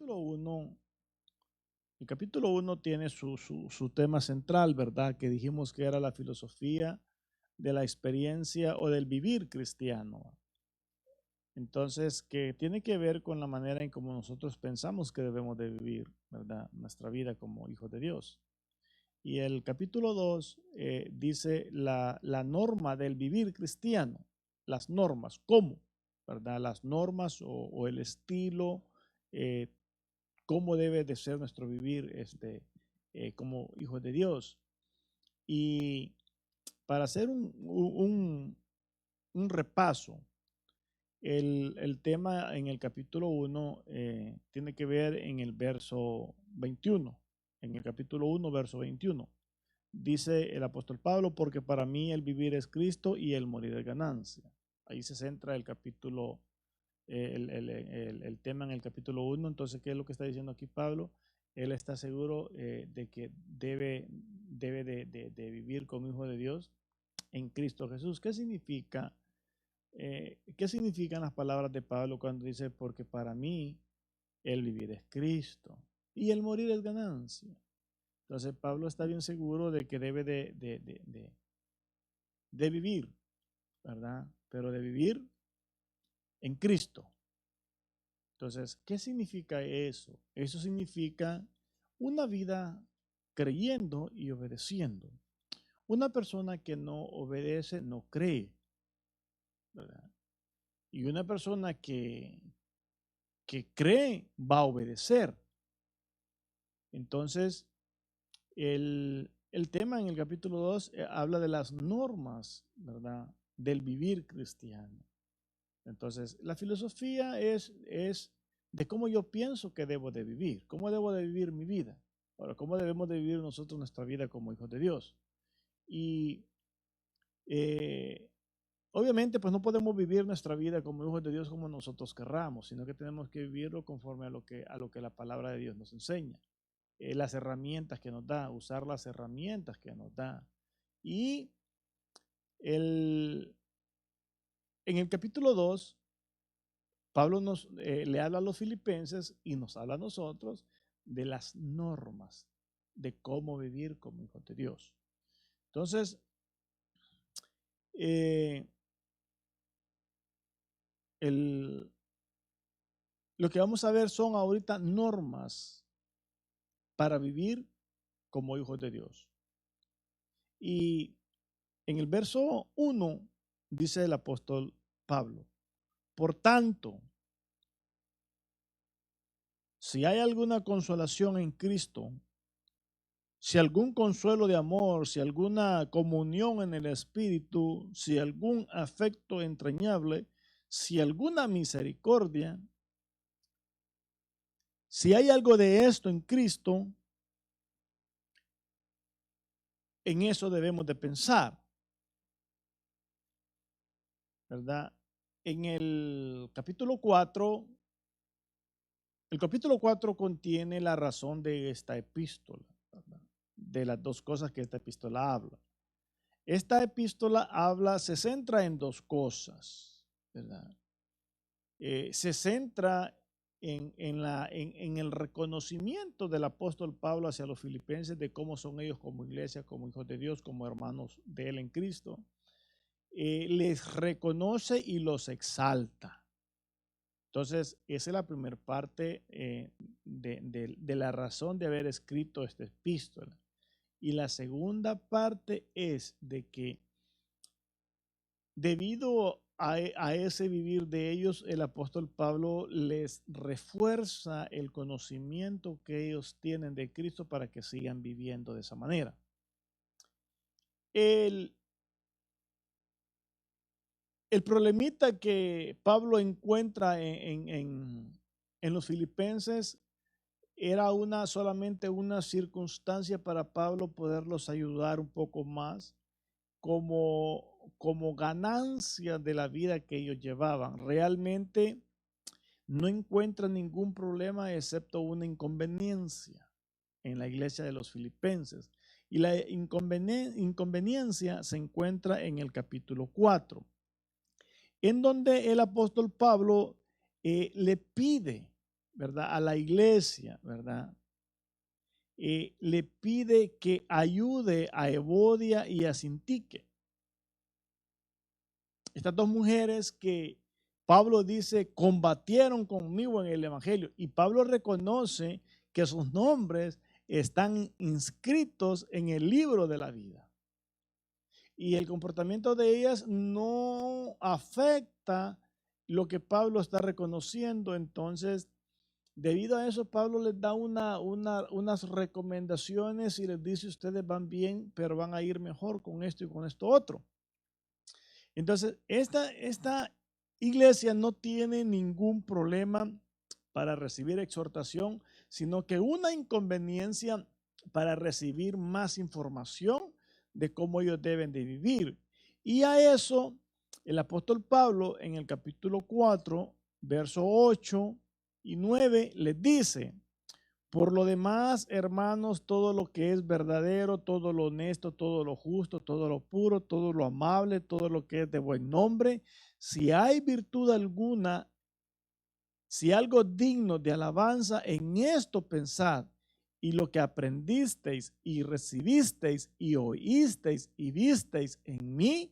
capítulo 1, el capítulo 1 tiene su tema central, ¿verdad? Que dijimos que era la filosofía de la experiencia o del vivir cristiano. Entonces, que tiene que ver con la manera en cómo nosotros pensamos que debemos de vivir, ¿verdad? Nuestra vida como hijos de Dios. Y el capítulo 2 dice la norma del vivir cristiano, las normas, ¿cómo? ¿Verdad? Las normas o el estilo, eh, cómo debe de ser nuestro vivir como hijos de Dios. Y para hacer un repaso, el tema en el capítulo 1 tiene que ver en el verso 21. En el capítulo 1, verso 21. Dice el apóstol Pablo, porque para mí el vivir es Cristo y el morir es ganancia. Ahí se centra el capítulo, el tema en el capítulo 1. Entonces, ¿qué es lo que está diciendo aquí Pablo? Él está seguro de que debe de vivir como hijo de Dios en Cristo Jesús. ¿Qué significa? ¿Qué significan las palabras de Pablo cuando dice, porque para mí el vivir es Cristo y el morir es ganancia? Entonces Pablo está bien seguro de que debe de vivir, ¿verdad? Pero de vivir en Cristo. Entonces, ¿qué significa eso? Eso significa una vida creyendo y obedeciendo. Una persona que no obedece no cree, ¿verdad? Y una persona que cree va a obedecer. Entonces, el tema en el capítulo 2 habla de las normas, ¿verdad? Del vivir cristiano. Entonces, la filosofía es de cómo yo pienso que debo de vivir, cómo debo de vivir mi vida. Ahora, cómo debemos de vivir nosotros nuestra vida como hijos de Dios. Y eh, obviamente, pues no podemos vivir nuestra vida como hijos de Dios como nosotros querramos, sino que tenemos que vivirlo conforme a lo que la palabra de Dios nos enseña. Las herramientas que nos da, usar las herramientas que nos da. Y en el capítulo 2, Pablo le habla a los filipenses y nos habla a nosotros de las normas de cómo vivir como hijos de Dios. Entonces, lo que vamos a ver son ahorita normas para vivir como hijos de Dios. Y en el verso 1 dice el apóstol Pablo, por tanto, si hay alguna consolación en Cristo, si algún consuelo de amor, si alguna comunión en el Espíritu, si algún afecto entrañable, si alguna misericordia, si hay algo de esto en Cristo, en eso debemos de pensar, ¿verdad? En el capítulo 4 contiene la razón de esta epístola, ¿verdad? De las dos cosas que esta epístola habla. Esta epístola se centra en dos cosas, ¿verdad? Se centra en el reconocimiento del apóstol Pablo hacia los filipenses de cómo son ellos como iglesia, como hijos de Dios, como hermanos de él en Cristo. Les reconoce y los exalta. Entonces, esa es la primera parte de la razón de haber escrito esta epístola. Y la segunda parte es de que debido a ese vivir de ellos, el apóstol Pablo les refuerza el conocimiento que ellos tienen de Cristo para que sigan viviendo de esa manera. El problemita que Pablo encuentra en los filipenses era solamente una circunstancia para Pablo poderlos ayudar un poco más como ganancia de la vida que ellos llevaban. Realmente no encuentran ningún problema excepto una inconveniencia en la iglesia de los filipenses. Y la inconveniencia se encuentra en el capítulo 4, en donde el apóstol Pablo le pide ¿verdad? A la iglesia, ¿verdad? Le pide que ayude a Evodia y a Sintique. Estas dos mujeres que Pablo dice combatieron conmigo en el Evangelio, y Pablo reconoce que sus nombres están inscritos en el libro de la vida. Y el comportamiento de ellas no afecta lo que Pablo está reconociendo. Entonces, debido a eso, Pablo les da unas recomendaciones y les dice: ustedes van bien, pero van a ir mejor con esto y con esto otro. Entonces, esta iglesia no tiene ningún problema para recibir exhortación, sino que una inconveniencia para recibir más información de cómo ellos deben de vivir. Y a eso el apóstol Pablo en el capítulo 4, verso 8 y 9 les dice: por lo demás, hermanos, todo lo que es verdadero, todo lo honesto, todo lo justo, todo lo puro, todo lo amable, todo lo que es de buen nombre, si hay virtud alguna, si algo digno de alabanza, en esto pensad. Y lo que aprendisteis y recibisteis y oísteis y visteis en mí,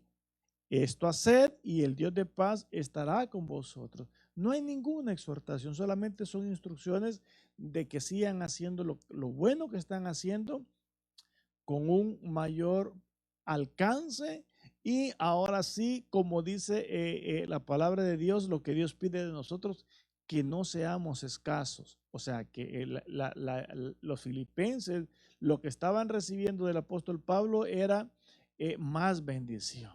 esto haced, y el Dios de paz estará con vosotros. No hay ninguna exhortación, solamente son instrucciones de que sigan haciendo lo bueno que están haciendo con un mayor alcance. Y ahora sí, como dice la palabra de Dios, lo que Dios pide de nosotros, que no seamos escasos. O sea, que los filipenses, lo que estaban recibiendo del apóstol Pablo era más bendición,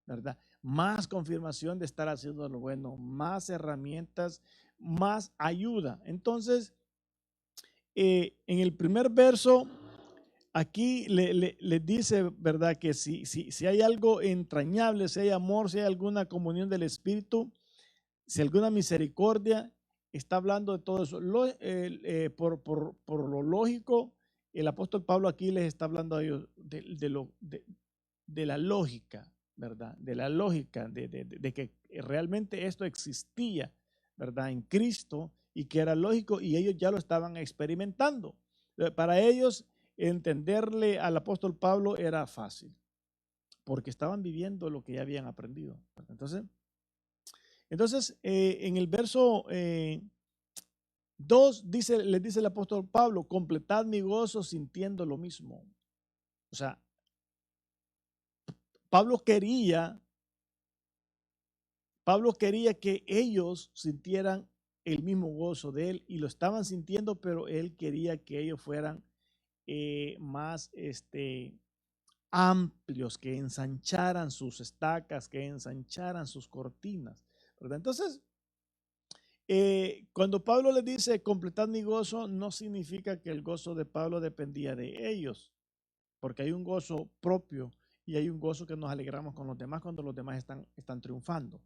¿verdad? Más confirmación de estar haciendo lo bueno, más herramientas, más ayuda. Entonces, en el primer verso, aquí le dice, ¿verdad? Que si hay algo entrañable, si hay amor, si hay alguna comunión del Espíritu, si alguna misericordia, está hablando de todo eso. Por lo lógico, el apóstol Pablo aquí les está hablando a ellos de la lógica, ¿verdad? De la lógica, de que realmente esto existía, ¿verdad? En Cristo, y que era lógico, y ellos ya lo estaban experimentando. Para ellos, entenderle al apóstol Pablo era fácil, porque estaban viviendo lo que ya habían aprendido. Entonces en el verso 2 les dice el apóstol Pablo: completad mi gozo sintiendo lo mismo. O sea, Pablo quería que ellos sintieran el mismo gozo de él, y lo estaban sintiendo, pero él quería que ellos fueran más amplios, que ensancharan sus estacas, que ensancharan sus cortinas, ¿verdad? Entonces, cuando Pablo les dice completad mi gozo, no significa que el gozo de Pablo dependía de ellos, porque hay un gozo propio y hay un gozo que nos alegramos con los demás cuando los demás están triunfando.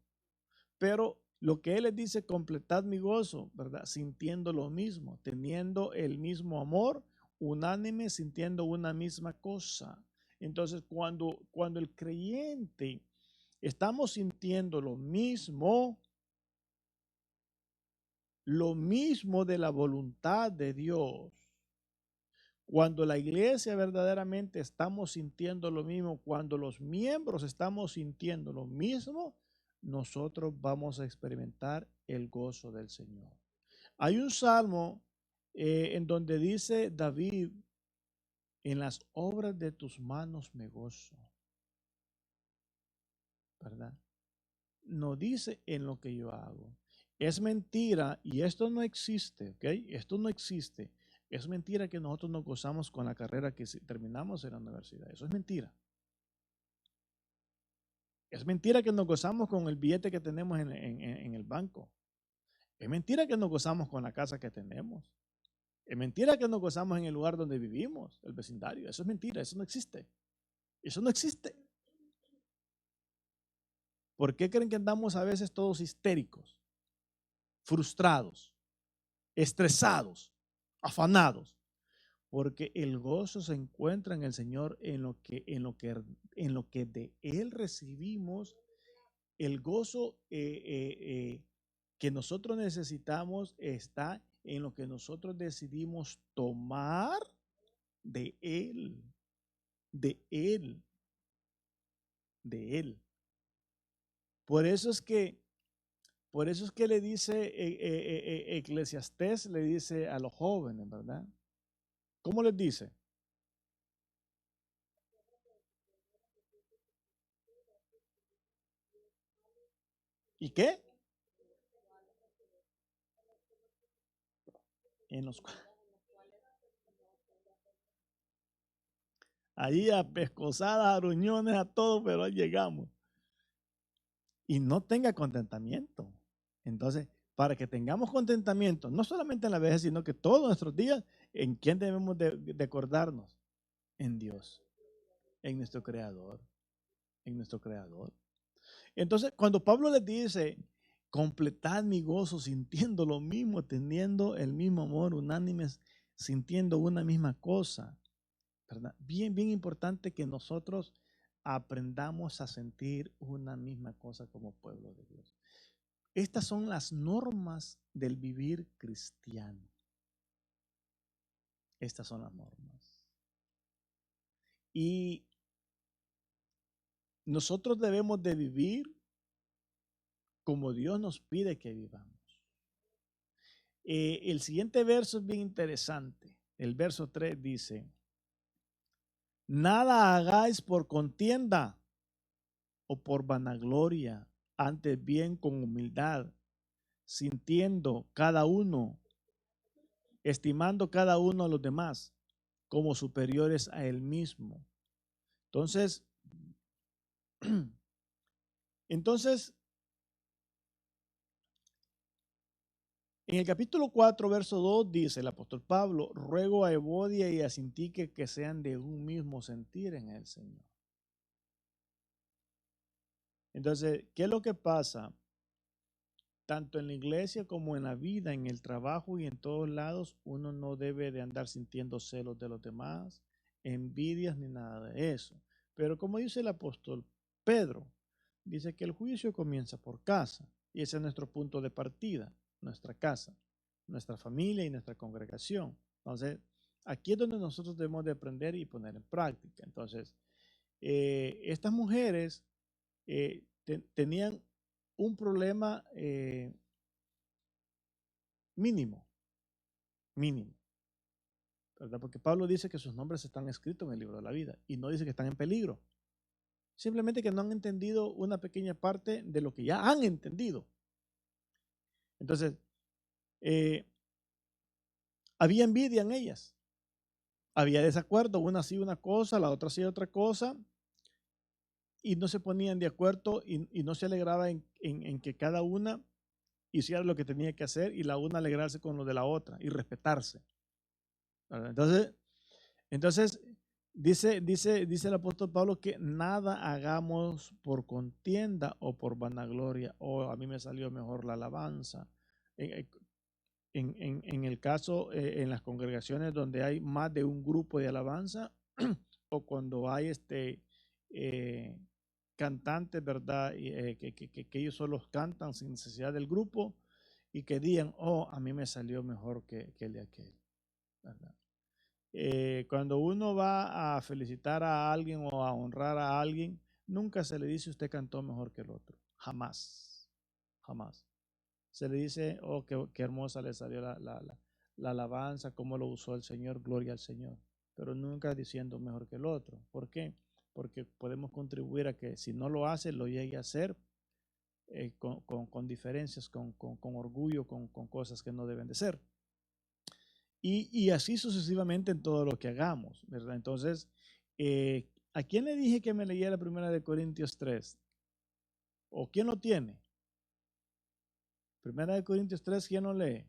Pero lo que él les dice: completad mi gozo, ¿verdad? Sintiendo lo mismo, teniendo el mismo amor, unánime, sintiendo una misma cosa. Entonces, cuando el creyente estamos sintiendo lo mismo de la voluntad de Dios, cuando la iglesia verdaderamente estamos sintiendo lo mismo, cuando los miembros estamos sintiendo lo mismo, nosotros vamos a experimentar el gozo del Señor. Hay un salmo en donde dice David: en las obras de tus manos me gozo, ¿verdad? No dice en lo que yo hago. Es mentira, y esto no existe, ¿ok? Esto no existe. Es mentira que nosotros nos gozamos con la carrera que terminamos en la universidad. Eso es mentira. Es mentira que nos gozamos con el billete que tenemos en el banco. Es mentira que nos gozamos con la casa que tenemos. Es mentira que nos gozamos en el lugar donde vivimos, el vecindario. Eso es mentira, eso no existe. Eso no existe. ¿Por qué creen que andamos a veces todos histéricos, frustrados, estresados, afanados? Porque el gozo se encuentra en el Señor, en lo que de Él recibimos. El gozo que nosotros necesitamos está en lo que nosotros decidimos tomar de Él, de Él, de Él. Por eso es que, le dice Eclesiastés, le dice a los jóvenes, ¿verdad? ¿Cómo les dice? ¿Y qué? En los ahí a pescosadas, a ruñones, a todo, pero ahí llegamos. Y no tenga contentamiento. Entonces, para que tengamos contentamiento, no solamente en la vejez, sino que todos nuestros días, ¿en quién debemos de acordarnos? En Dios, en nuestro Creador, en nuestro Creador. Entonces, cuando Pablo les dice, completad mi gozo sintiendo lo mismo, teniendo el mismo amor, unánimes, sintiendo una misma cosa, ¿verdad? Bien, bien importante que nosotros aprendamos a sentir una misma cosa como pueblo de Dios. Estas son las normas del vivir cristiano. Estas son las normas. Y nosotros debemos de vivir como Dios nos pide que vivamos. El siguiente verso es bien interesante. El verso 3 dice, nada hagáis por contienda o por vanagloria, antes bien con humildad, sintiendo cada uno, estimando cada uno a los demás como superiores a él mismo. Entonces, entonces, en el capítulo 4, verso 2 dice el apóstol Pablo, ruego a Evodia y a Sintique que sean de un mismo sentir en el Señor. Entonces, ¿qué es lo que pasa? Tanto en la iglesia como en la vida, en el trabajo y en todos lados, uno no debe de andar sintiendo celos de los demás, envidias ni nada de eso. Pero como dice el apóstol Pedro, dice que el juicio comienza por casa y ese es nuestro punto de partida, nuestra casa, nuestra familia y nuestra congregación. Entonces, aquí es donde nosotros debemos de aprender y poner en práctica. Entonces, estas mujeres tenían un problema mínimo, mínimo, ¿verdad? Porque Pablo dice que sus nombres están escritos en el libro de la vida y no dice que están en peligro. Simplemente que no han entendido una pequeña parte de lo que ya han entendido. Entonces, había envidia en ellas, había desacuerdo, una hacía una cosa, la otra hacía otra cosa, y no se ponían de acuerdo y no se alegraba en que cada una hiciera lo que tenía que hacer y la una alegrarse con lo de la otra y respetarse. ¿Verdad? Entonces dice el apóstol Pablo que nada hagamos por contienda o por vanagloria, o a mí me salió mejor la alabanza. En el caso, en las congregaciones donde hay más de un grupo de alabanza, o cuando hay eh, cantantes, ¿verdad? Que ellos solo cantan sin necesidad del grupo y que digan, oh, a mí me salió mejor que el de aquel, ¿verdad? Cuando uno va a felicitar a alguien o a honrar a alguien, nunca se le dice usted cantó mejor que el otro. Jamás. Jamás. Se le dice, oh, qué hermosa le salió la alabanza, cómo lo usó el Señor, gloria al Señor. Pero nunca diciendo mejor que el otro. ¿Por qué? Porque podemos contribuir a que si no lo hace, lo llegue a hacer con diferencias, con orgullo, con cosas que no deben de ser. Y así sucesivamente en todo lo que hagamos, ¿verdad? Entonces, ¿a quién le dije que me leyera primera de Corintios 3? ¿O quién lo tiene? Primera de Corintios 3, ¿quién lo lee?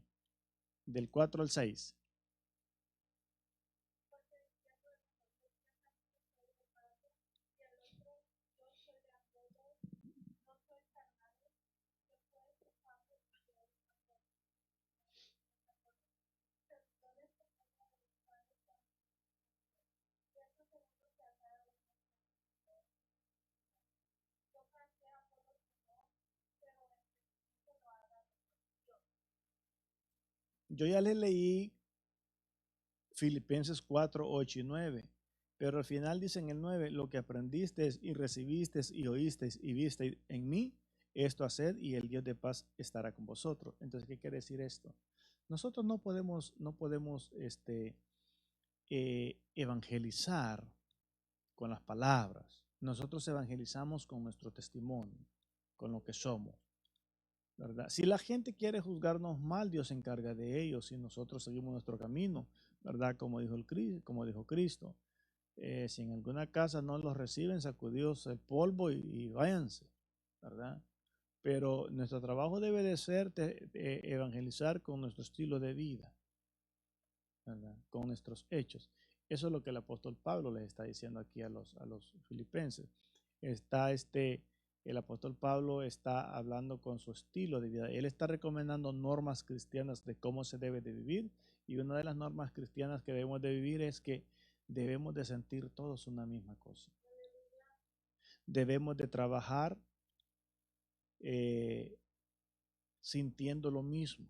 Del 4 al 6. yo ya les leí Filipenses 4, 8 y 9, pero al final dice en el 9, lo que aprendisteis y recibisteis y oísteis y visteis en mí, esto haced y el Dios de paz estará con vosotros. Entonces, ¿qué quiere decir esto? Nosotros no podemos evangelizar con las palabras. Nosotros evangelizamos con nuestro testimonio, con lo que somos, ¿verdad? Si la gente quiere juzgarnos mal, Dios se encarga de ellos si nosotros seguimos nuestro camino, ¿verdad? Como dijo Cristo. Si en alguna casa no los reciben, sacudíos el polvo y váyanse, ¿verdad? Pero nuestro trabajo debe de ser evangelizar con nuestro estilo de vida, ¿verdad? Con nuestros hechos. Eso es lo que el apóstol Pablo les está diciendo aquí a los filipenses. Está el apóstol Pablo está hablando con su estilo de vida. Él está recomendando normas cristianas de cómo se debe de vivir. Y una de las normas cristianas que debemos de vivir es que debemos de sentir todos una misma cosa. Debemos de trabajar eh, sintiendo lo mismo,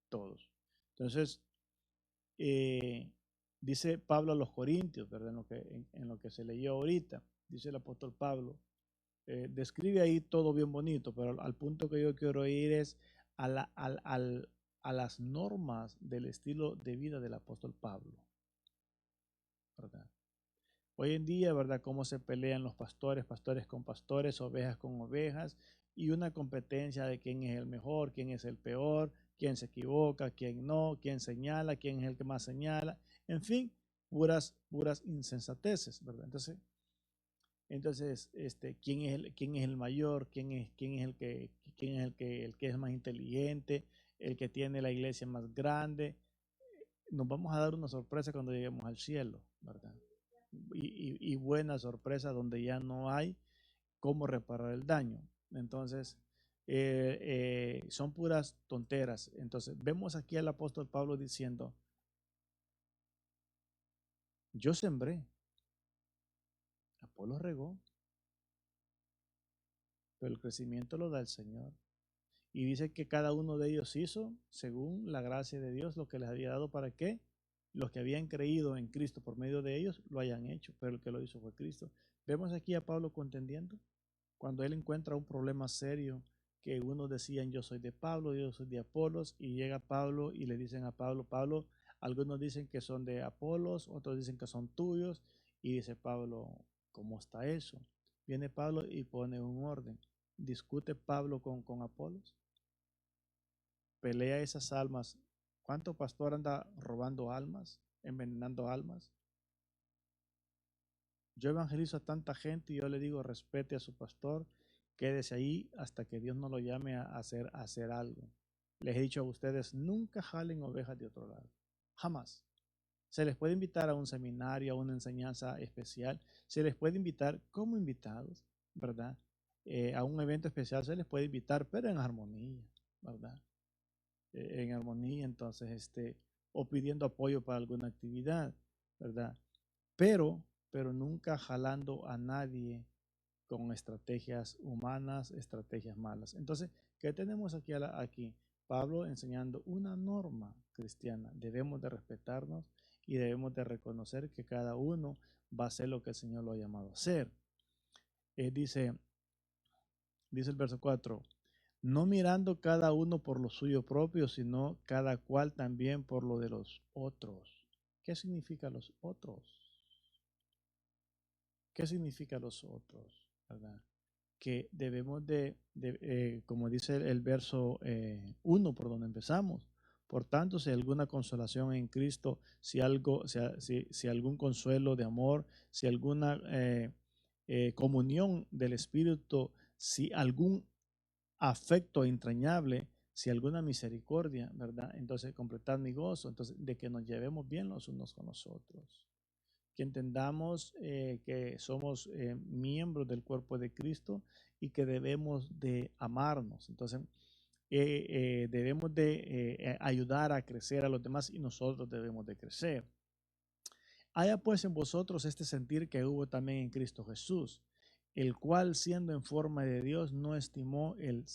todos. Entonces, eh, dice Pablo a los Corintios, ¿verdad? En lo que se leyó ahorita, dice el apóstol Pablo, describe ahí todo bien bonito, pero al punto que yo quiero ir es a las normas del estilo de vida del apóstol Pablo, ¿verdad? Hoy en día, ¿verdad? Cómo se pelean los pastores, pastores con pastores, ovejas con ovejas, y una competencia de quién es el mejor, quién es el peor, quién se equivoca, quién no, quién señala, quién es el que más señala, en fin, puras insensateces, ¿verdad? Entonces, ¿quién es el mayor? ¿Quién es el que es más inteligente? El que tiene la iglesia más grande. Nos vamos a dar una sorpresa cuando lleguemos al cielo, ¿verdad? Y buena sorpresa donde ya no hay cómo reparar el daño. Entonces, son puras tonteras. Entonces, vemos aquí al apóstol Pablo diciendo, yo sembré, Apolo regó, pero el crecimiento lo da el Señor. Y dice que cada uno de ellos hizo, según la gracia de Dios, lo que les había dado para que los que habían creído en Cristo por medio de ellos lo hayan hecho, pero el que lo hizo fue Cristo. Vemos aquí a Pablo contendiendo. Cuando él encuentra un problema serio, que unos decían yo soy de Pablo, yo soy de Apolos, y llega Pablo y le dicen a Pablo, Pablo, algunos dicen que son de Apolos, otros dicen que son tuyos, y dice Pablo, ¿cómo está eso? Viene Pablo y pone un orden. Discute Pablo con Apolos, pelea esas almas. ¿Cuánto pastor anda robando almas, envenenando almas? Yo evangelizo a tanta gente y yo le digo, respete a su pastor, quédese ahí hasta que Dios no lo llame a hacer algo. Les he dicho a ustedes, nunca jalen ovejas de otro lado. Jamás. Se les puede invitar a un seminario, a una enseñanza especial. Se les puede invitar como invitados, ¿verdad? A un evento especial se les puede invitar, pero en armonía, ¿verdad? En armonía, entonces, o pidiendo apoyo para alguna actividad, ¿verdad? Pero nunca jalando a nadie con estrategias humanas, estrategias malas. Entonces, ¿qué tenemos aquí? Pablo enseñando una norma cristiana. Debemos de respetarnos y debemos de reconocer que cada uno va a hacer lo que el Señor lo ha llamado a hacer. Dice el verso 4, no mirando cada uno por lo suyo propio, sino cada cual también por lo de los otros. ¿Qué significa los otros? ¿Qué significa los otros? ¿Verdad? Que debemos como dice el verso 1 por donde empezamos, por tanto, si hay alguna consolación en Cristo, si algún consuelo de amor, si alguna comunión del Espíritu, si algún afecto entrañable, si alguna misericordia, ¿verdad? Entonces, completar mi gozo, entonces, de que nos llevemos bien los unos con los otros, que entendamos que somos miembros del cuerpo de Cristo y que debemos de amarnos. Entonces, debemos de ayudar a crecer a los demás y nosotros debemos de crecer. Haya pues en vosotros este sentir que hubo también en Cristo Jesús, el cual siendo en forma de Dios no estimó el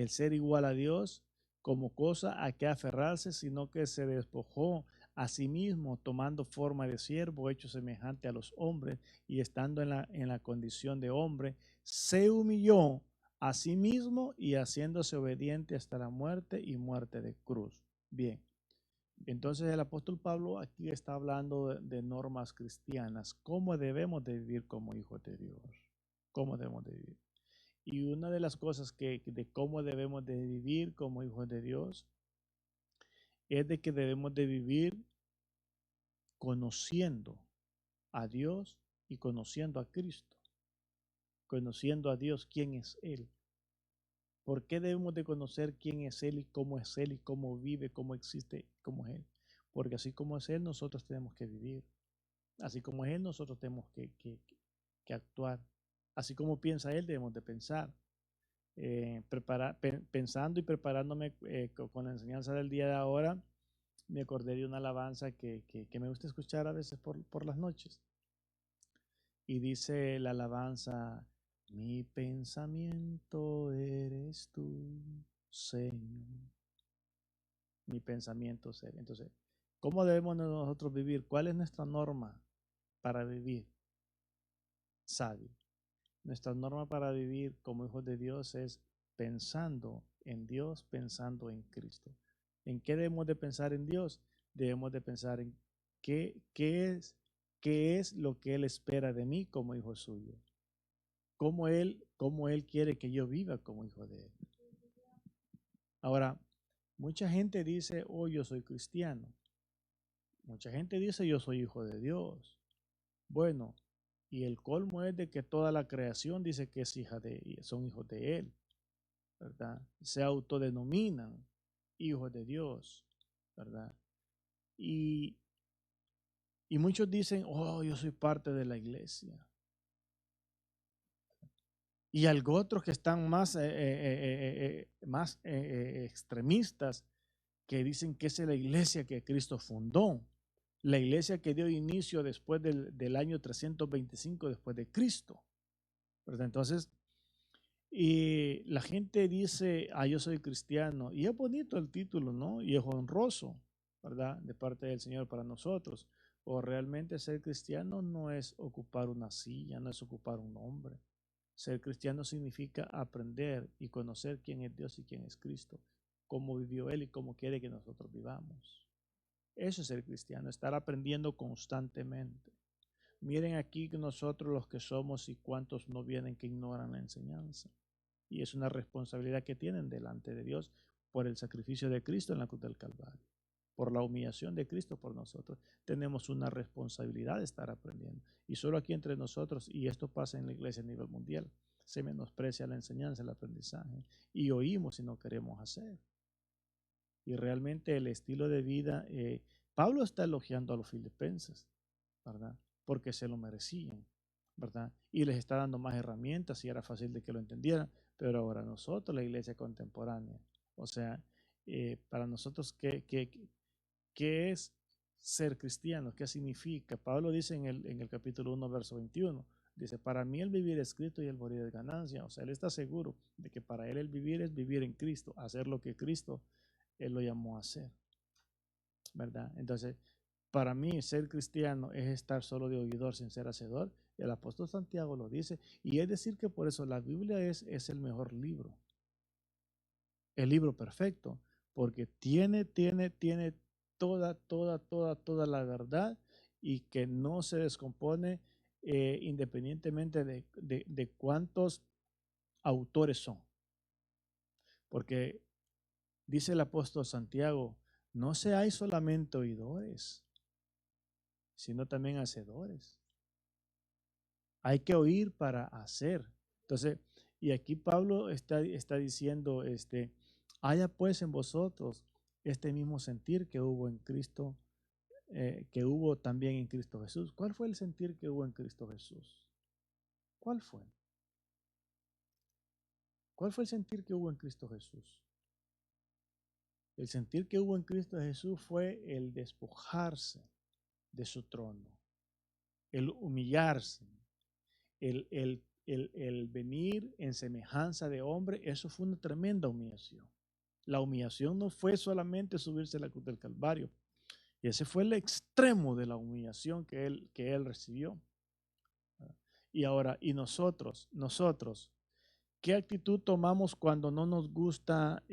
ser igual a Dios como cosa a que aferrarse, sino que se despojó a sí mismo, tomando forma de siervo, hecho semejante a los hombres, y estando en la condición de hombre, se humilló a sí mismo y haciéndose obediente hasta la muerte y muerte de cruz. Bien, entonces el apóstol Pablo aquí está hablando de normas cristianas, cómo debemos de vivir como hijos de Dios, cómo debemos de vivir. Y una de las cosas de cómo debemos de vivir como hijos de Dios es de que debemos de vivir conociendo a Dios y conociendo a Cristo, conociendo a Dios, quién es Él. ¿Por qué debemos de conocer quién es Él y cómo vive, cómo existe, cómo es Él? Porque así como es Él, nosotros tenemos que vivir. Así como es Él, nosotros tenemos que actuar. Así como piensa Él, debemos de pensar. Pensando y preparándome con la enseñanza del día de ahora, me acordé de una alabanza que me gusta escuchar a veces por las noches. Y dice la alabanza, mi pensamiento eres tú, Señor. Mi pensamiento ser. Entonces, ¿cómo debemos nosotros vivir? ¿Cuál es nuestra norma para vivir sabio? Nuestra norma para vivir como hijos de Dios es pensando en Dios, pensando en Cristo. ¿En qué debemos de pensar en Dios? Debemos de pensar en qué es lo que Él espera de mí como hijo suyo. Cómo él quiere que yo viva como hijo de Él. Ahora, mucha gente dice, oh, yo soy cristiano. Mucha gente dice, yo soy hijo de Dios. Bueno, y el colmo es de que toda la creación dice que es son hijos de Él, ¿verdad? Se autodenominan hijos de Dios, ¿verdad? Y, y muchos dicen, oh, yo soy parte de la iglesia. Y algo otros que están más extremistas, que dicen que es la iglesia que Cristo fundó, la iglesia que dio inicio después del año 325 después de Cristo, ¿verdad? Entonces, y la gente dice, ah, yo soy cristiano, y es bonito el título, ¿no? Y es honroso, ¿verdad? De parte del Señor para nosotros. O realmente ser cristiano no es ocupar una silla, no es ocupar un nombre. Ser cristiano significa aprender y conocer quién es Dios y quién es Cristo, cómo vivió Él y cómo quiere que nosotros vivamos. Eso es ser cristiano, estar aprendiendo constantemente. Miren aquí nosotros los que somos y cuántos no vienen que ignoran la enseñanza. Y es una responsabilidad que tienen delante de Dios por el sacrificio de Cristo en la cruz del Calvario, por la humillación de Cristo por nosotros. Tenemos una responsabilidad de estar aprendiendo. Y solo aquí entre nosotros, y esto pasa en la iglesia a nivel mundial, se menosprecia la enseñanza, el aprendizaje, y oímos y no queremos hacer. Y realmente el estilo de vida, Pablo está elogiando a los filipenses, ¿verdad? Porque se lo merecían, ¿verdad? Y les está dando más herramientas y era fácil de que lo entendieran, pero ahora nosotros, la iglesia contemporánea, o sea, para nosotros, ¿qué es ser cristiano? ¿Qué significa? Pablo dice en el capítulo 1, verso 21, dice, para mí el vivir es Cristo y el morir es ganancia. O sea, él está seguro de que para él el vivir es vivir en Cristo, hacer lo que Cristo, él lo llamó a hacer, ¿verdad? Entonces, para mí ser cristiano es estar solo de oidor sin ser hacedor. El apóstol Santiago lo dice. Y es decir que por eso la Biblia es el mejor libro, el libro perfecto, porque tiene toda la verdad y que no se descompone independientemente de cuántos autores son. Porque dice el apóstol Santiago, no seáis solamente oidores, sino también hacedores. Hay que oír para hacer. Entonces, y aquí Pablo está diciendo, haya pues en vosotros este mismo sentir que hubo en Cristo, que hubo también en Cristo Jesús. ¿Cuál fue el sentir que hubo en Cristo Jesús? ¿Cuál fue? ¿Cuál fue el sentir que hubo en Cristo Jesús? El sentir que hubo en Cristo Jesús fue el despojarse de su trono, el humillarse, el venir en semejanza de hombre. Eso fue una tremenda humillación. La humillación no fue solamente subirse a la cruz del Calvario. Y ese fue el extremo de la humillación que él recibió. Y ahora, y nosotros, ¿qué actitud tomamos cuando no nos gusta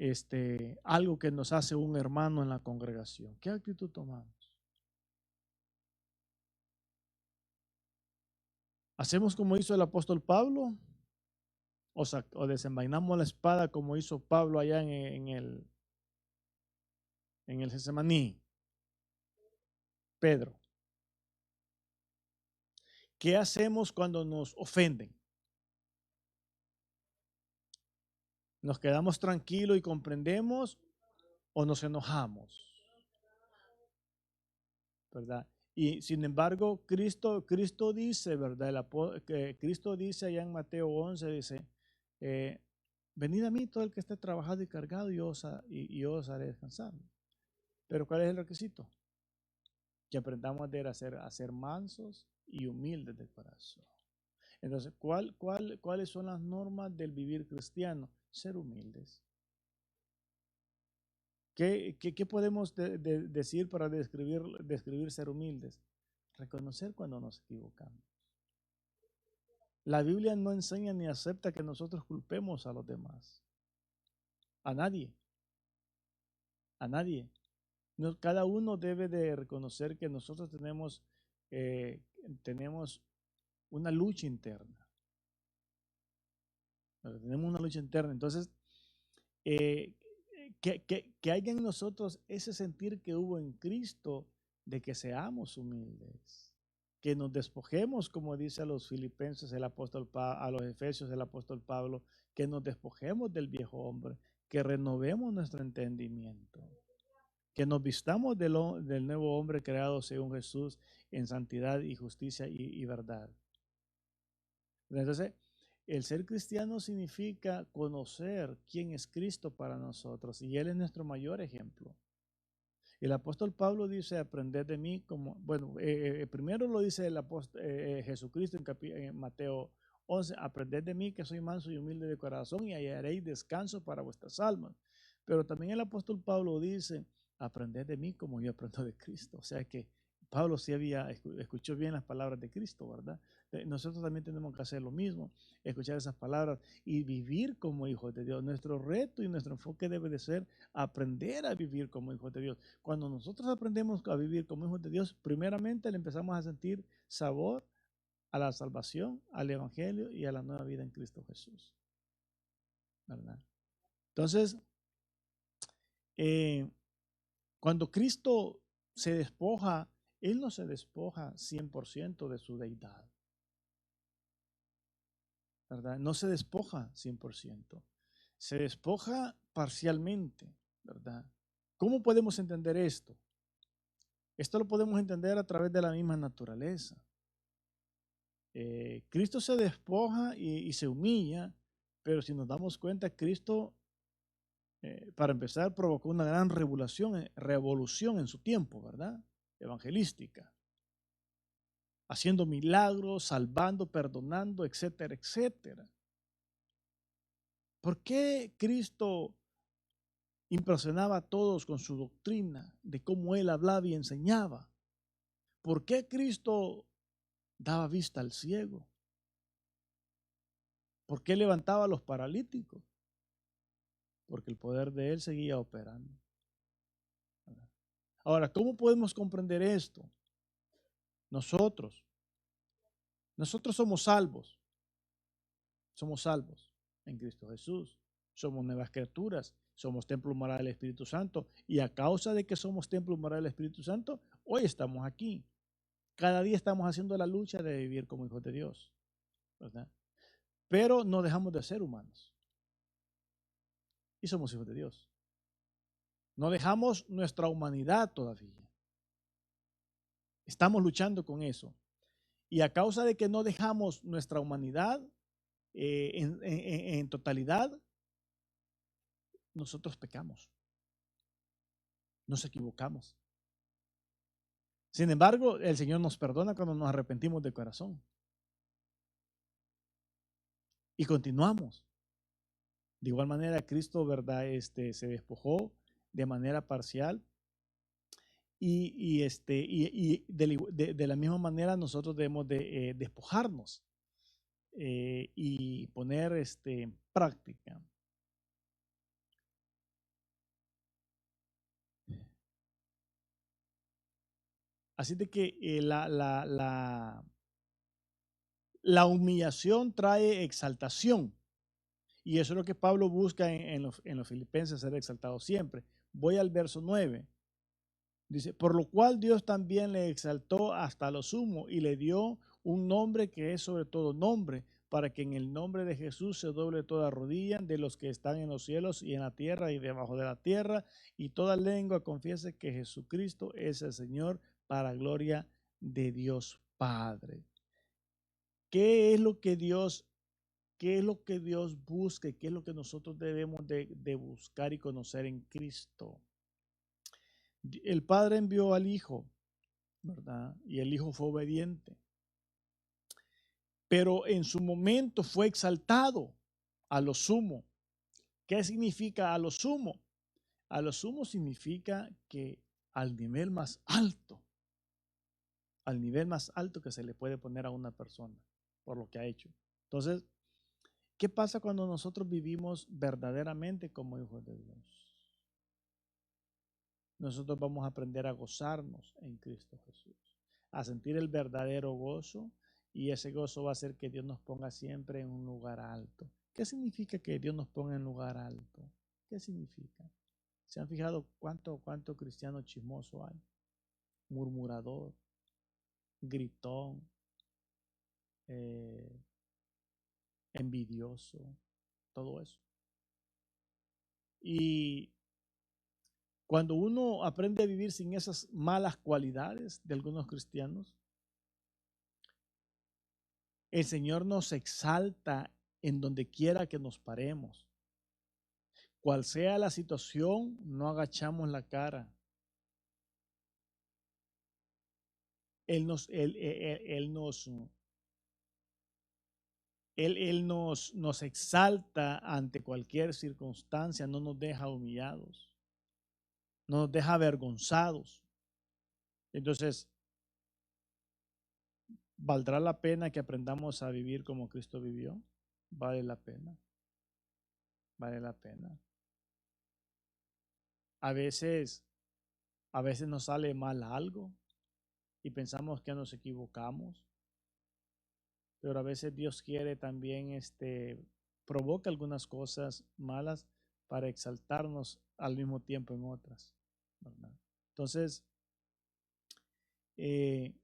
algo que nos hace un hermano en la congregación? ¿Qué actitud tomamos? ¿Hacemos como hizo el apóstol Pablo? ¿O desenvainamos la espada como hizo Pablo allá en el Getsemaní? Pedro. ¿Qué hacemos cuando nos ofenden? ¿Nos quedamos tranquilos y comprendemos o nos enojamos? ¿Verdad? Y sin embargo, Cristo dice, ¿verdad? Cristo dice allá en Mateo 11, dice, venid a mí todo el que esté trabajado y cargado y yo os haré descansar. Pero ¿cuál es el requisito? Que aprendamos a ser mansos y humildes de corazón. Entonces, ¿cuáles son las normas del vivir cristiano? Ser humildes. ¿Qué podemos decir para describir ser humildes? Reconocer cuando nos equivocamos. La Biblia no enseña ni acepta que nosotros culpemos a los demás. A nadie. A nadie. Cada uno debe de reconocer que nosotros tenemos una lucha interna. Tenemos una lucha interna. Entonces, que haya en nosotros ese sentir que hubo en Cristo de que seamos humildes, que nos despojemos, como dice a los filipenses el apóstol a los efesios el apóstol Pablo, que nos despojemos del viejo hombre, que renovemos nuestro entendimiento, que nos vistamos del nuevo hombre creado según Jesús en santidad y justicia y verdad. Entonces, el ser cristiano significa conocer quién es Cristo para nosotros y Él es nuestro mayor ejemplo. El apóstol Pablo dice, aprended de mí como, bueno, primero lo dice el apóstol Jesucristo en Mateo 11, aprended de mí que soy manso y humilde de corazón y hallaréis descanso para vuestras almas. Pero también el apóstol Pablo dice, aprended de mí como yo aprendo de Cristo. O sea que Pablo sí escuchó bien las palabras de Cristo, ¿verdad? Nosotros también tenemos que hacer lo mismo, escuchar esas palabras y vivir como hijos de Dios. Nuestro reto y nuestro enfoque debe de ser aprender a vivir como hijos de Dios. Cuando nosotros aprendemos a vivir como hijos de Dios, primeramente le empezamos a sentir sabor a la salvación, al evangelio y a la nueva vida en Cristo Jesús, ¿verdad? Entonces, cuando Cristo se despoja, Él no se despoja 100% de su deidad, ¿verdad? No se despoja 100%, se despoja parcialmente, ¿verdad? ¿Cómo podemos entender esto? Esto lo podemos entender a través de la misma naturaleza. Cristo se despoja y se humilla, pero si nos damos cuenta, Cristo, para empezar, provocó una gran revolución en su tiempo, ¿verdad? Evangelística, haciendo milagros, salvando, perdonando, etcétera, etcétera. ¿Por qué Cristo impresionaba a todos con su doctrina de cómo Él hablaba y enseñaba? ¿Por qué Cristo daba vista al ciego? ¿Por qué levantaba a los paralíticos? Porque el poder de Él seguía operando. Ahora, ¿cómo podemos comprender esto? Nosotros somos salvos en Cristo Jesús, somos nuevas criaturas, somos templo moral del Espíritu Santo y a causa de que somos templo moral del Espíritu Santo, hoy estamos aquí. Cada día estamos haciendo la lucha de vivir como hijos de Dios, ¿verdad? Pero no dejamos de ser humanos y somos hijos de Dios. No dejamos nuestra humanidad todavía. Estamos luchando con eso. Y a causa de que no dejamos nuestra humanidad en totalidad, nosotros pecamos. Nos equivocamos. Sin embargo, el Señor nos perdona cuando nos arrepentimos de corazón. Y continuamos. De igual manera, Cristo, ¿verdad? Se despojó de manera parcial y de la misma manera nosotros debemos de despojarnos y poner en práctica. Así de que la humillación trae exaltación. Y eso es lo que Pablo busca en los filipenses, ser exaltado siempre. Voy al verso 9. Dice, por lo cual Dios también le exaltó hasta lo sumo y le dio un nombre que es sobre todo nombre, para que en el nombre de Jesús se doble toda rodilla de los que están en los cielos y en la tierra y debajo de la tierra, y toda lengua confiese que Jesucristo es el Señor, para gloria de Dios Padre. ¿Qué es lo que Dios, qué es lo que Dios busca y qué es lo que nosotros debemos de buscar y conocer en Cristo? El Padre envió al Hijo, ¿verdad? Y el Hijo fue obediente. Pero en su momento fue exaltado a lo sumo. ¿Qué significa a lo sumo? A lo sumo significa que al nivel más alto que se le puede poner a una persona por lo que ha hecho. Entonces, ¿qué pasa cuando nosotros vivimos verdaderamente como hijos de Dios? Nosotros vamos a aprender a gozarnos en Cristo Jesús, a sentir el verdadero gozo, y ese gozo va a hacer que Dios nos ponga siempre en un lugar alto. ¿Qué significa que Dios nos ponga en lugar alto? ¿Qué significa? ¿Se han fijado cuánto cristiano chismoso hay? Murmurador, gritón, eh, envidioso, todo eso. Y cuando uno aprende a vivir sin esas malas cualidades de algunos cristianos, el Señor nos exalta en donde quiera que nos paremos. Cual sea la situación, no agachamos la cara. Él nos exalta ante cualquier circunstancia, no nos deja humillados, no nos deja avergonzados. Entonces, ¿valdrá la pena que aprendamos a vivir como Cristo vivió? Vale la pena, vale la pena. A veces, a veces nos sale mal algo y pensamos que nos equivocamos, pero a veces Dios quiere también, provoca algunas cosas malas para exaltarnos al mismo tiempo en otras, ¿verdad? Entonces, eh,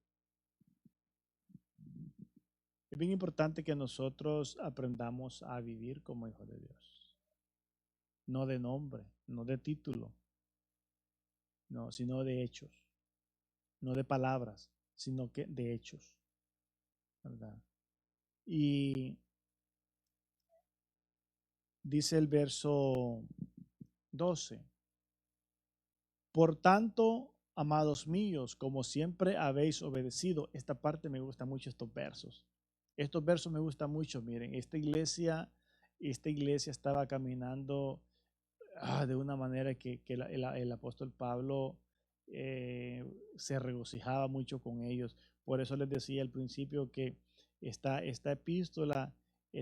es bien importante que nosotros aprendamos a vivir como hijos de Dios, no de nombre, no de título, no, sino de hechos, no de palabras, sino que de hechos, ¿verdad? Y dice el verso 12, por tanto, amados míos, como siempre habéis obedecido. Esta parte me gusta mucho, estos versos. Estos versos me gustan mucho. Miren, esta iglesia estaba caminando de una manera que el apóstol Pablo se regocijaba mucho con ellos. Por eso les decía al principio que esta epístola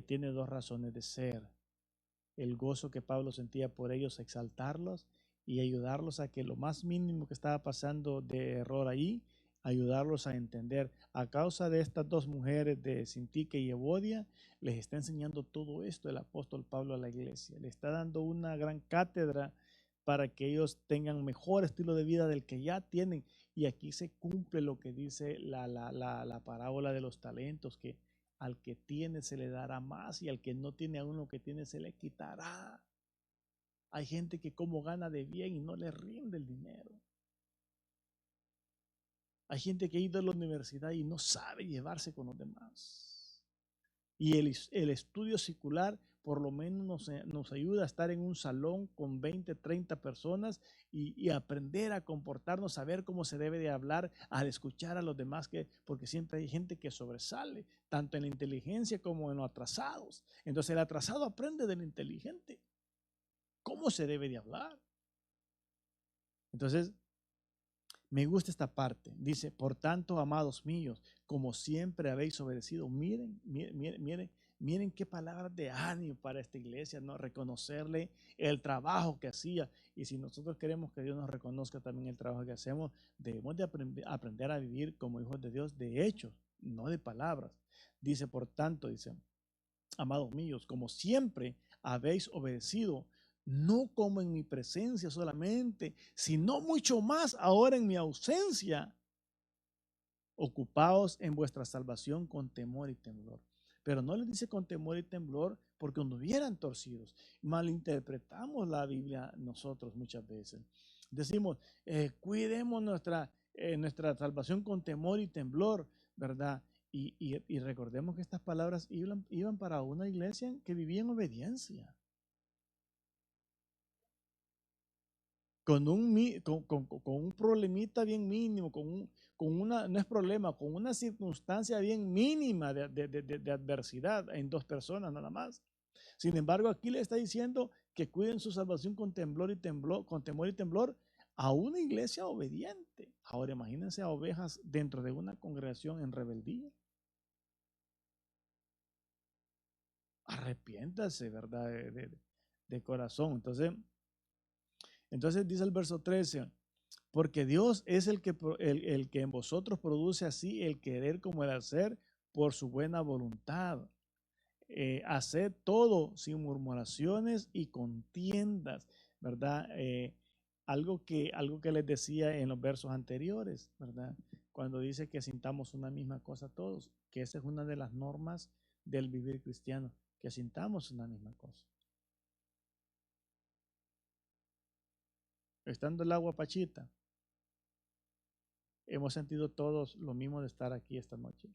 tiene dos razones de ser: el gozo que Pablo sentía por ellos, exaltarlos y ayudarlos a que lo más mínimo que estaba pasando de error ahí, ayudarlos a entender. A causa de estas dos mujeres de Sintique y Evodia, les está enseñando todo esto el apóstol Pablo a la iglesia. Le está dando una gran cátedra para que ellos tengan mejor estilo de vida del que ya tienen. Y aquí se cumple lo que dice la parábola de los talentos, que al que tiene se le dará más y al que no tiene aún lo que tiene se le quitará. Hay gente que como gana de bien y no le rinde el dinero. Hay gente que ha ido a la universidad y no sabe llevarse con los demás. Y el estudio secular por lo menos nos ayuda a estar en un salón con 20, 30 personas y aprender a comportarnos, saber cómo se debe de hablar, al escuchar a los demás, porque siempre hay gente que sobresale, tanto en la inteligencia como en los atrasados. Entonces el atrasado aprende del inteligente, cómo se debe de hablar. Entonces, me gusta esta parte. Dice, por tanto, amados míos, como siempre habéis obedecido, miren qué palabras de ánimo para esta iglesia, ¿no? Reconocerle el trabajo que hacía. Y si nosotros queremos que Dios nos reconozca también el trabajo que hacemos, debemos de aprender a vivir como hijos de Dios de hechos, no de palabras. Dice, por tanto, dice, amados míos, como siempre habéis obedecido, no como en mi presencia solamente, sino mucho más ahora en mi ausencia. Ocupaos en vuestra salvación con temor y temblor. Pero no les dice con temor y temblor porque nos hubieran torcidos. Malinterpretamos la Biblia nosotros muchas veces. Decimos, cuidemos nuestra salvación con temor y temblor, ¿verdad? Y recordemos que estas palabras iban para una iglesia que vivía en obediencia. Con un problemita bien mínimo, no es problema, con una circunstancia bien mínima de adversidad en dos personas nada más. Sin embargo, aquí le está diciendo que cuiden su salvación con temor y temblor a una iglesia obediente. Ahora imagínense a ovejas dentro de una congregación en rebeldía. Arrepiéntase, ¿verdad? De corazón. Entonces dice el verso 13, porque Dios es el que en vosotros produce así el querer como el hacer por su buena voluntad. Haced todo sin murmuraciones y contiendas, ¿verdad? Algo que les decía en los versos anteriores, ¿verdad? Cuando dice que sintamos una misma cosa todos, que esa es una de las normas del vivir cristiano, que sintamos una misma cosa. Estando el agua pachita, hemos sentido todos lo mismo de estar aquí esta noche.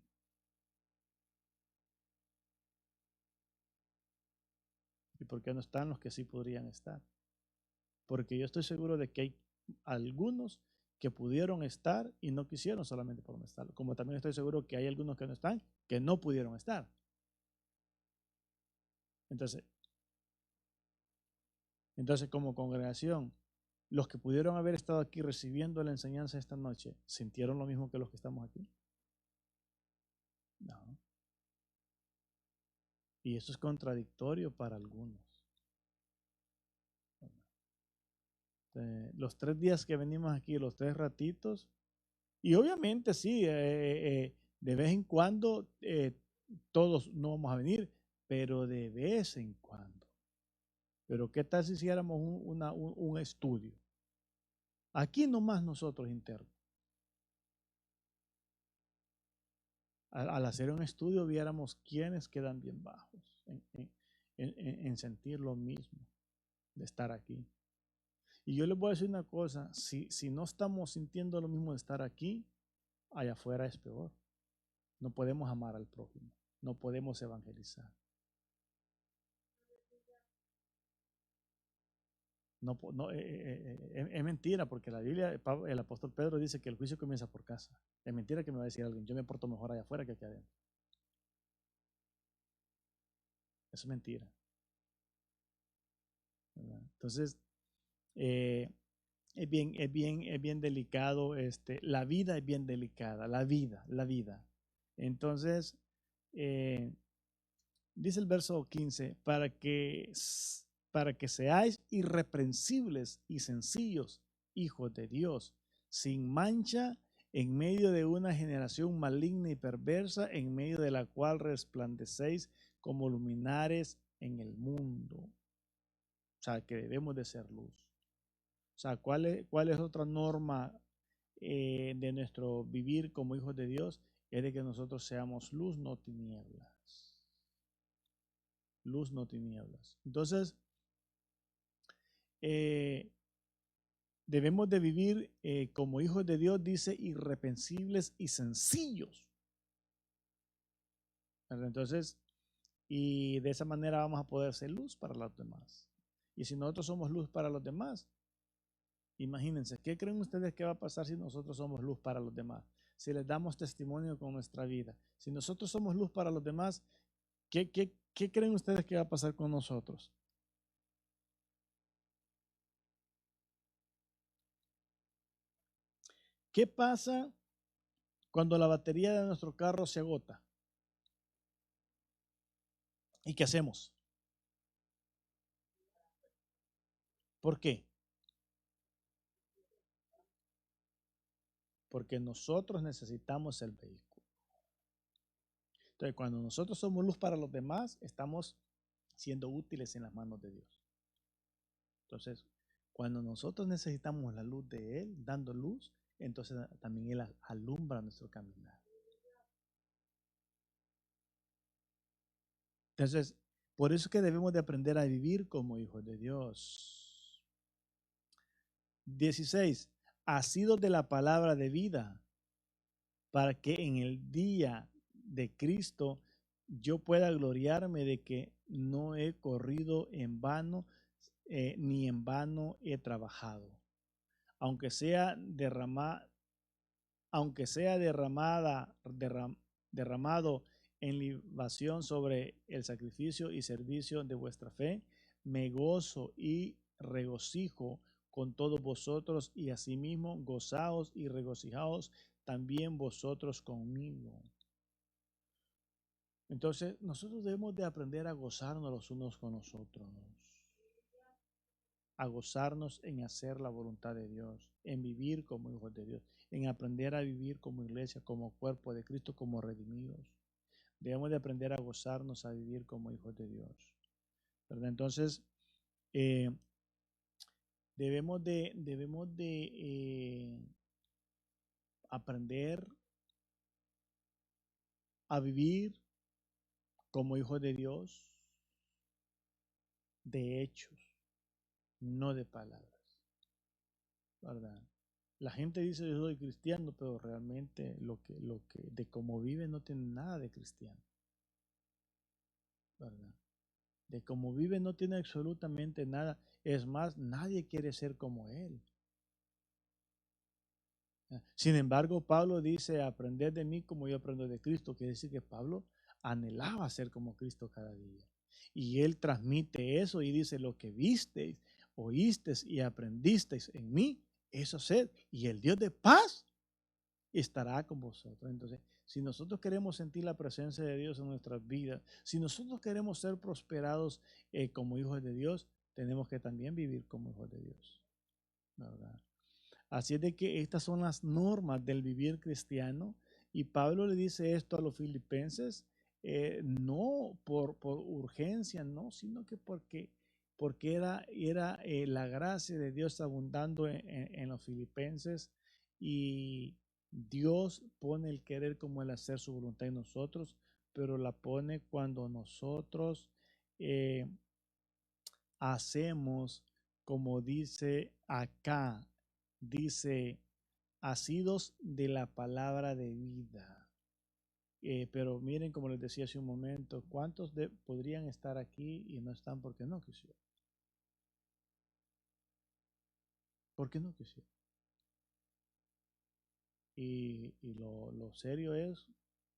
¿Y por qué no están los que sí podrían estar? Porque yo estoy seguro de que hay algunos que pudieron estar y no quisieron solamente por no estar. Como también estoy seguro que hay algunos que no están, que no pudieron estar. Entonces como congregación, los que pudieron haber estado aquí recibiendo la enseñanza esta noche, ¿sintieron lo mismo que los que estamos aquí? No. Y eso es contradictorio para algunos. Los 3 días que venimos aquí, los 3 ratitos, y obviamente sí, de vez en cuando todos no vamos a venir, pero de vez en cuando. Pero ¿qué tal si hiciéramos un estudio? Aquí nomás nosotros internos. Al hacer un estudio viéramos quiénes quedan bien bajos en sentir lo mismo de estar aquí. Y yo les voy a decir una cosa, si no estamos sintiendo lo mismo de estar aquí, allá afuera es peor. No podemos amar al prójimo, no podemos evangelizar. No, es mentira, porque la Biblia, el apóstol Pedro dice que el juicio comienza por casa. Es mentira que me va a decir alguien, yo me porto mejor allá afuera que aquí adentro. Eso es mentira. ¿Verdad? Entonces, eh, es bien delicado, la vida es bien delicada, la vida. Entonces, eh, dice el verso 15, para que seáis irreprensibles y sencillos, hijos de Dios, sin mancha, en medio de una generación maligna y perversa, en medio de la cual resplandecéis como luminares en el mundo. O sea, que debemos de ser luz. O sea, ¿cuál es otra norma de nuestro vivir como hijos de Dios? Es de que nosotros seamos luz, no tinieblas. Luz, no tinieblas. Entonces, debemos de vivir como hijos de Dios, dice, irreprensibles y sencillos. Entonces, Y de esa manera vamos a poder ser luz para los demás. Y si nosotros somos luz para los demás, imagínense, ¿qué creen ustedes que va a pasar si nosotros somos luz para los demás? Si les damos testimonio con nuestra vida. Si nosotros somos luz para los demás, ¿qué creen ustedes que va a pasar con nosotros? ¿Qué pasa cuando la batería de nuestro carro se agota? ¿Y qué hacemos? ¿Por qué? Porque nosotros necesitamos el vehículo. Entonces, cuando nosotros somos luz para los demás, estamos siendo útiles en las manos de Dios. Entonces, cuando nosotros necesitamos la luz de Él, dando luz, entonces también Él alumbra nuestro caminar. Entonces, por eso es que debemos de aprender a vivir como hijos de Dios. 16. Asidos de la palabra de vida, para que en el día de Cristo yo pueda gloriarme de que no he corrido en vano, ni en vano he trabajado. Aunque sea derramado en libación sobre el sacrificio y servicio de vuestra fe, me gozo y regocijo con todos vosotros, y asimismo gozaos y regocijaos también vosotros conmigo. Entonces, nosotros debemos de aprender a gozarnos los unos con los otros, a gozarnos en hacer la voluntad de Dios, en vivir como hijos de Dios, en aprender a vivir como iglesia, como cuerpo de Cristo, como redimidos. Debemos de aprender a gozarnos, a vivir como hijos de Dios, ¿verdad? Entonces, eh, debemos de aprender a vivir como hijos de Dios, de hechos, no de palabras, ¿verdad? La gente dice yo soy cristiano, pero realmente de cómo vive no tiene nada de cristiano, ¿verdad? De cómo vive no tiene absolutamente nada. Es más, nadie quiere ser como él. Sin embargo, Pablo dice, aprended de mí como yo aprendo de Cristo. Quiere decir que Pablo anhelaba ser como Cristo cada día. Y él transmite eso y dice, lo que visteis, oísteis y aprendisteis en mí, eso sed. Y el Dios de paz estará con vosotros. Entonces, si nosotros queremos sentir la presencia de Dios en nuestras vidas, si nosotros queremos ser prosperados como hijos de Dios, tenemos que también vivir como hijos de Dios, ¿verdad? Así es de que estas son las normas del vivir cristiano, y Pablo le dice esto a los filipenses, no por urgencia, no, sino que porque era la gracia de Dios abundando en los filipenses, y Dios pone el querer como el hacer su voluntad en nosotros, pero la pone cuando nosotros eh, hacemos como dice acá, dice, asidos de la palabra de vida. Pero miren, como les decía hace un momento, ¿cuántos podrían estar aquí y no están porque no quisieron? Porque no quisieron. Y lo serio es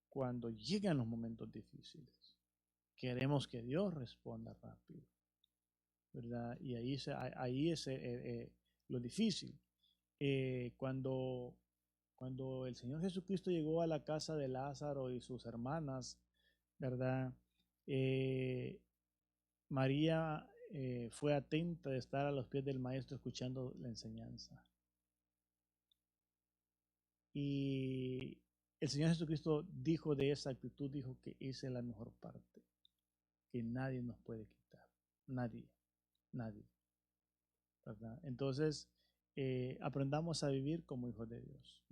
cuando llegan los momentos difíciles. Queremos que Dios responda rápido, ¿verdad? Y ahí es lo difícil. Cuando el Señor Jesucristo llegó a la casa de Lázaro y sus hermanas, ¿verdad? Eh, María fue atenta de estar a los pies del Maestro escuchando la enseñanza. Y el Señor Jesucristo dijo de esa actitud, dijo que esa es la mejor parte, que nadie nos puede quitar. Nadie, nadie, ¿verdad? Entonces, aprendamos a vivir como hijos de Dios.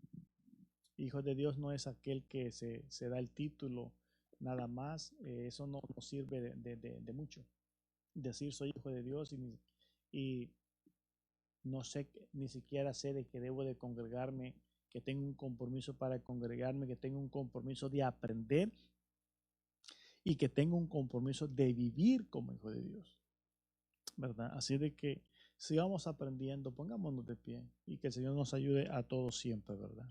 Hijo de Dios no es aquel que se da el título nada más, eso no nos sirve de mucho. Decir soy hijo de Dios y no sé, ni siquiera sé de que debo de congregarme, que tengo un compromiso para congregarme, que tengo un compromiso de aprender y que tenga un compromiso de vivir como hijo de Dios, ¿verdad? Así de que sigamos aprendiendo, pongámonos de pie y que el Señor nos ayude a todos siempre, ¿verdad?